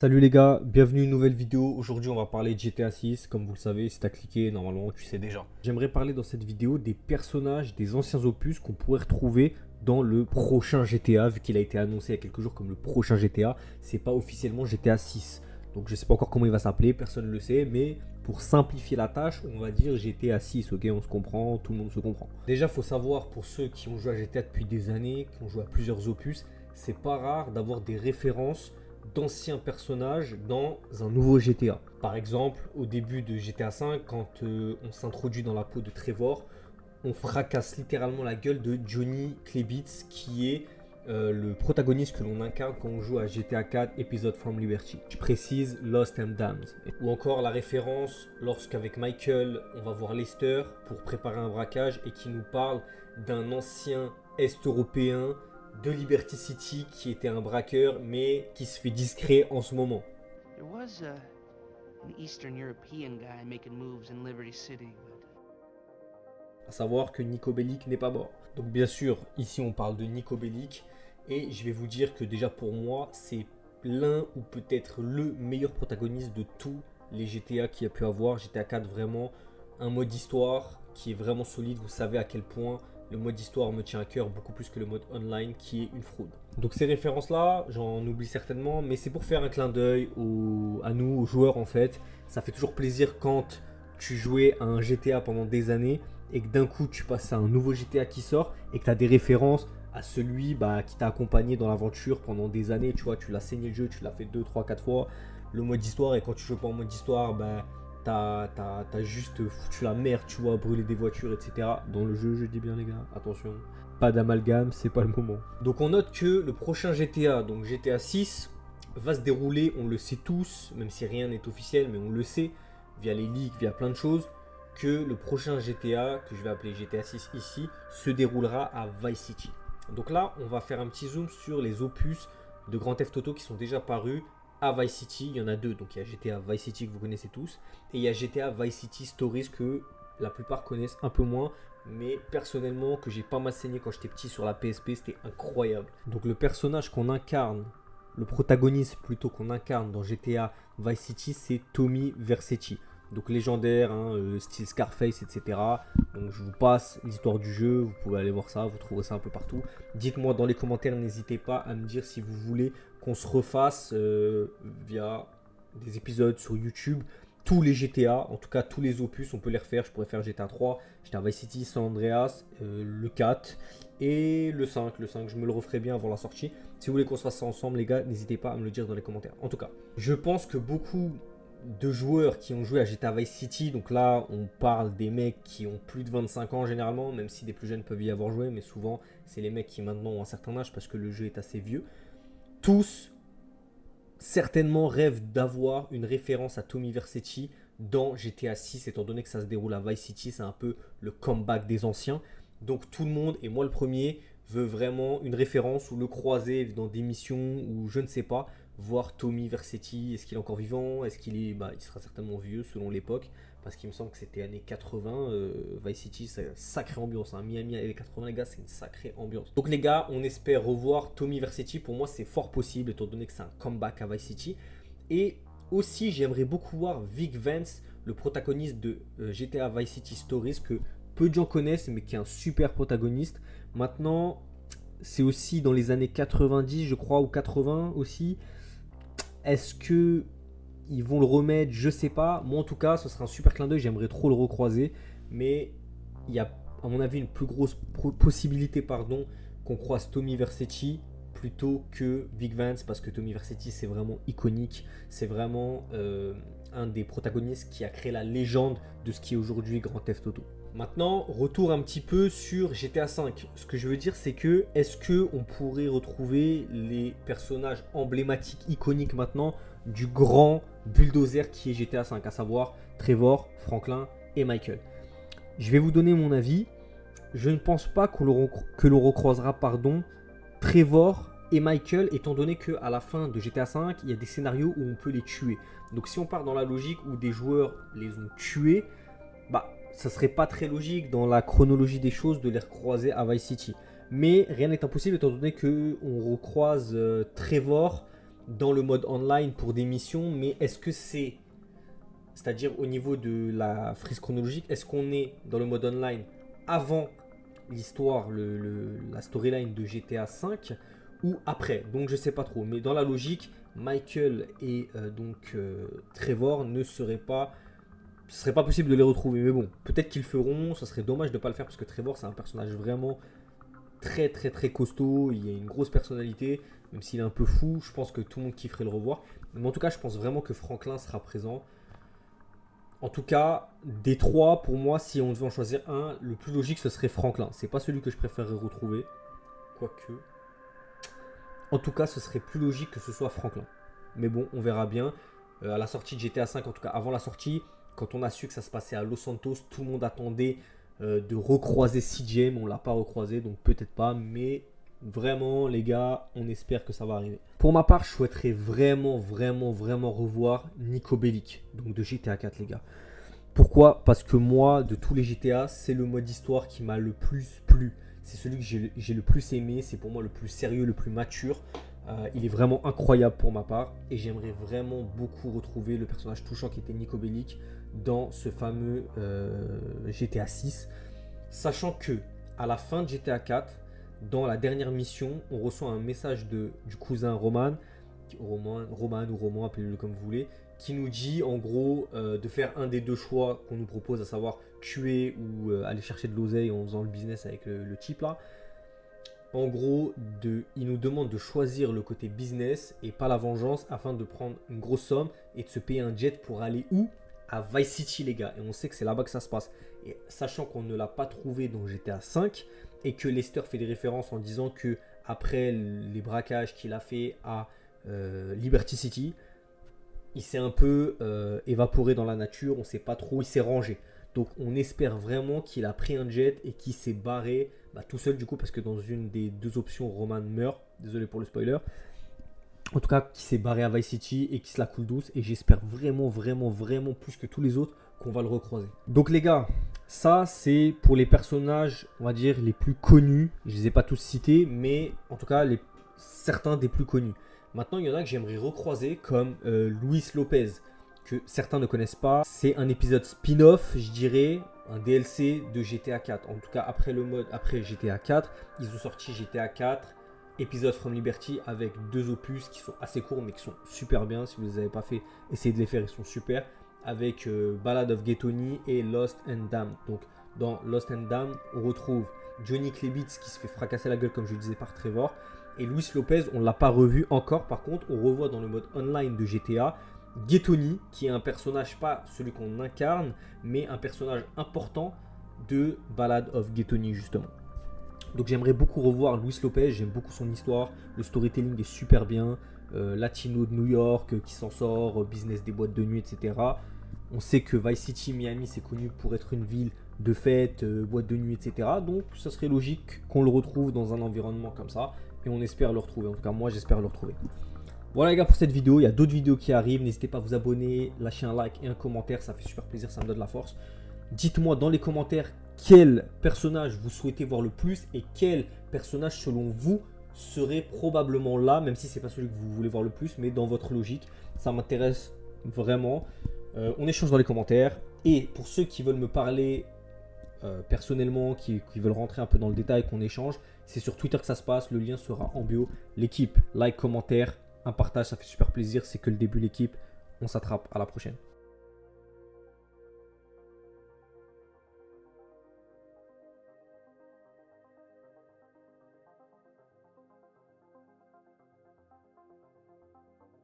Salut les gars, bienvenue à une nouvelle vidéo. Aujourd'hui on va parler de GTA 6. Comme vous le savez, si t'as cliqué, normalement tu sais déjà. J'aimerais parler dans cette vidéo des personnages des anciens opus qu'on pourrait retrouver dans le prochain GTA, vu qu'il a été annoncé il y a quelques jours comme le prochain GTA. C'est pas officiellement GTA 6. Donc je sais pas encore comment il va s'appeler, personne ne le sait, mais pour simplifier la tâche, on va dire GTA 6, ok, on se comprend, tout le monde se comprend. Déjà, faut savoir pour ceux qui ont joué à GTA depuis des années, qui ont joué à plusieurs opus, c'est pas rare d'avoir des références d'anciens personnages dans un nouveau GTA. Par exemple, au début de GTA V, quand on s'introduit dans la peau de Trevor, on fracasse littéralement la gueule de Johnny Klebitz, qui est le protagoniste que l'on incarne quand on joue à GTA 4 Episode from Liberty. Je précise Lost and Damned. Ou encore la référence lorsqu'avec Michael, on va voir Lester pour préparer un braquage et qui nous parle d'un ancien Est-Européen de Liberty City qui était un braqueur mais qui se fait discret en ce moment. There was an Eastern European guy making moves in Liberty City, but À savoir que Nico Bellic n'est pas mort. Donc bien sûr, ici on parle de Nico Bellic et je vais vous dire que déjà pour moi, c'est l'un ou peut-être le meilleur protagoniste de tous les GTA qu'il y a pu avoir. GTA 4 vraiment un mode histoire qui est vraiment solide. Vous savez à quel point le mode histoire me tient à cœur beaucoup plus que le mode online qui est une fraude. Donc ces références-là, j'en oublie certainement, mais c'est pour faire un clin d'œil à nous, aux joueurs en fait. Ça fait toujours plaisir quand tu jouais à un GTA pendant des années et que d'un coup tu passes à un nouveau GTA qui sort et que tu as des références à celui qui t'a accompagné dans l'aventure pendant des années. Tu vois, tu l'as saigné le jeu, tu l'as fait 2, 3, 4 fois. Le mode histoire, et quand tu joues pas en mode histoire, t'as juste foutu la merde, tu vois, brûler des voitures, etc. Dans le jeu, je dis bien les gars, attention, pas d'amalgame, c'est pas le moment. Donc on note que le prochain GTA, donc GTA 6, va se dérouler, on le sait tous, même si rien n'est officiel, mais on le sait, via les leaks, via plein de choses, que le prochain GTA, que je vais appeler GTA 6 ici, se déroulera à Vice City. Donc là, on va faire un petit zoom sur les opus de Grand Theft Auto qui sont déjà parus à Vice City. Il y en a deux, donc il y a GTA Vice City que vous connaissez tous, et il y a GTA Vice City Stories que la plupart connaissent un peu moins, mais personnellement que j'ai pas mal saigné quand j'étais petit sur la PSP, c'était incroyable. Donc le personnage qu'on incarne, le protagoniste plutôt qu'on incarne dans GTA Vice City, c'est Tommy Vercetti. Donc légendaire, hein, style Scarface, etc. Donc je vous passe l'histoire du jeu, vous pouvez aller voir ça, vous trouverez ça un peu partout. Dites-moi dans les commentaires, n'hésitez pas à me dire si vous voulez qu'on se refasse via des épisodes sur YouTube. Tous les GTA, en tout cas tous les opus, on peut les refaire. Je pourrais faire GTA 3, GTA Vice City, San Andreas, le 4 et le 5. Le 5, je me le referai bien avant la sortie. Si vous voulez qu'on se fasse ça ensemble, les gars, n'hésitez pas à me le dire dans les commentaires. En tout cas, je pense que beaucoup de joueurs qui ont joué à GTA Vice City, donc là on parle des mecs qui ont plus de 25 ans généralement, même si des plus jeunes peuvent y avoir joué, mais souvent c'est les mecs qui maintenant ont un certain âge parce que le jeu est assez vieux. Tous certainement rêvent d'avoir une référence à Tommy Vercetti dans GTA 6, étant donné que ça se déroule à Vice City, c'est un peu le comeback des anciens. Donc tout le monde, et moi le premier, veut vraiment une référence ou le croiser dans des missions ou je ne sais pas, voir Tommy Vercetti, est-ce qu'il est encore vivant, est-ce qu'il est, il sera certainement vieux selon l'époque, parce qu'il me semble que c'était années 80, Vice City, c'est une sacrée ambiance, hein. Miami années 80 les gars, c'est une sacrée ambiance. Donc les gars, on espère revoir Tommy Vercetti, pour moi c'est fort possible, étant donné que c'est un comeback à Vice City, et aussi j'aimerais beaucoup voir Vic Vance, le protagoniste de GTA Vice City Stories, que peu de gens connaissent, mais qui est un super protagoniste. Maintenant, c'est aussi dans les années 90, je crois, ou 80 aussi. Est-ce que ils vont le remettre? Je sais pas. Moi, en tout cas, ce sera un super clin d'œil. J'aimerais trop le recroiser. Mais il y a, à mon avis, une plus grosse possibilité qu'on croise Tommy Vercetti plutôt que Vic Vance, parce que Tommy Vercetti, c'est vraiment iconique. C'est vraiment un des protagonistes qui a créé la légende de ce qui est aujourd'hui Grand Theft Auto. Maintenant, retour un petit peu sur GTA V. Ce que je veux dire, c'est que est-ce que on pourrait retrouver les personnages emblématiques, iconiques maintenant du grand bulldozer qui est GTA V, à savoir Trevor, Franklin et Michael. Je vais vous donner mon avis. Je ne pense pas que l'on recroisera Trevor et Michael, étant donné qu'à la fin de GTA V, il y a des scénarios où on peut les tuer. Donc si on part dans la logique où des joueurs les ont tués, ça serait pas très logique dans la chronologie des choses de les recroiser à Vice City. Mais rien n'est impossible étant donné qu'on recroise Trevor dans le mode online pour des missions, mais est-ce que c'est-à-dire au niveau de la frise chronologique, est-ce qu'on est dans le mode online avant l'histoire, la storyline de GTA V ou après? Donc je sais pas trop, mais dans la logique, Michael et Trevor ce serait pas possible de les retrouver. Mais bon, peut-être qu'ils le feront, ça serait dommage de ne pas le faire parce que Trevor c'est un personnage vraiment très très très costaud, il a une grosse personnalité, même s'il est un peu fou, je pense que tout le monde kifferait le revoir. Mais en tout cas, je pense vraiment que Franklin sera présent. En tout cas, des trois, pour moi, si on devait en choisir un, le plus logique, ce serait Franklin. C'est pas celui que je préférerais retrouver. Quoique. En tout cas, ce serait plus logique que ce soit Franklin. Mais bon, on verra bien. À la sortie de GTA V, en tout cas avant la sortie, quand on a su que ça se passait à Los Santos, tout le monde attendait de recroiser CJ, mais on ne l'a pas recroisé, donc peut-être pas. Mais vraiment, les gars, on espère que ça va arriver. Pour ma part, je souhaiterais vraiment revoir Niko Bellic, donc de GTA 4, les gars. Pourquoi? Parce que moi, de tous les GTA, c'est le mode histoire qui m'a le plus plu. C'est celui que j'ai le plus aimé. C'est pour moi le plus sérieux, le plus mature. Il est vraiment incroyable pour ma part. Et j'aimerais vraiment beaucoup retrouver le personnage touchant qui était Niko Bellic dans ce fameux GTA 6. Sachant que à la fin de GTA 4, dans la dernière mission, on reçoit un message du cousin Roman, appelez-le comme vous voulez, qui nous dit en gros de faire un des deux choix qu'on nous propose, à savoir tuer ou aller chercher de l'oseille en faisant le business avec le type là. En gros, il nous demande de choisir le côté business et pas la vengeance afin de prendre une grosse somme et de se payer un jet pour aller où? À Vice City, les gars. Et on sait que c'est là-bas que ça se passe. Et sachant qu'on ne l'a pas trouvé dans GTA 5 et que Lester fait des références en disant que après les braquages qu'il a fait à Liberty City, il s'est un peu évaporé dans la nature, on ne sait pas trop, il s'est rangé. Donc on espère vraiment qu'il a pris un jet et qu'il s'est barré tout seul du coup, parce que dans une des deux options, Roman meurt. Désolé pour le spoiler. En tout cas, qu'il s'est barré à Vice City et qu'il se la coule douce. Et j'espère vraiment plus que tous les autres qu'on va le recroiser. Donc les gars, ça c'est pour les personnages, on va dire, les plus connus. Je ne les ai pas tous cités, mais en tout cas, certains des plus connus. Maintenant, il y en a que j'aimerais recroiser, comme Luis Lopez, que certains ne connaissent pas. C'est un épisode spin-off, je dirais, un DLC de GTA 4. En tout cas, après GTA 4, ils ont sorti GTA 4, épisode From Liberty, avec 2 opus qui sont assez courts, mais qui sont super bien. Si vous ne les avez pas fait, essayez de les faire, ils sont super. Avec Ballad of Gay Tony et Lost and Damned. Donc, dans Lost and Damned, on retrouve Johnny Klebitz qui se fait fracasser la gueule, comme je le disais, par Trevor. Et Luis Lopez, on ne l'a pas revu encore. Par contre, on revoit dans le mode online de GTA Gay Tony, qui est un personnage, pas celui qu'on incarne, mais un personnage important de Ballad of Gay Tony, justement. Donc j'aimerais beaucoup revoir Luis Lopez, j'aime beaucoup son histoire, le storytelling est super bien, latino de New York qui s'en sort, business des boîtes de nuit, etc. On sait que Vice City, Miami, c'est connu pour être une ville de fêtes, boîtes de nuit, etc. Donc ça serait logique qu'on le retrouve dans un environnement comme ça, et on espère le retrouver. En tout cas, moi j'espère le retrouver. Voilà les gars pour cette vidéo, il y a d'autres vidéos qui arrivent, n'hésitez pas à vous abonner, lâcher un like et un commentaire, ça fait super plaisir, ça me donne de la force. Dites-moi dans les commentaires quel personnage vous souhaitez voir le plus et quel personnage selon vous serait probablement là, même si c'est pas celui que vous voulez voir le plus, mais dans votre logique, ça m'intéresse vraiment. On échange dans les commentaires, et pour ceux qui veulent me parler personnellement, qui veulent rentrer un peu dans le détail, qu'on échange, c'est sur Twitter que ça se passe, le lien sera en bio. L'équipe, like, commentaire, un partage, ça fait super plaisir, c'est que le début l'équipe, on s'attrape, à la prochaine.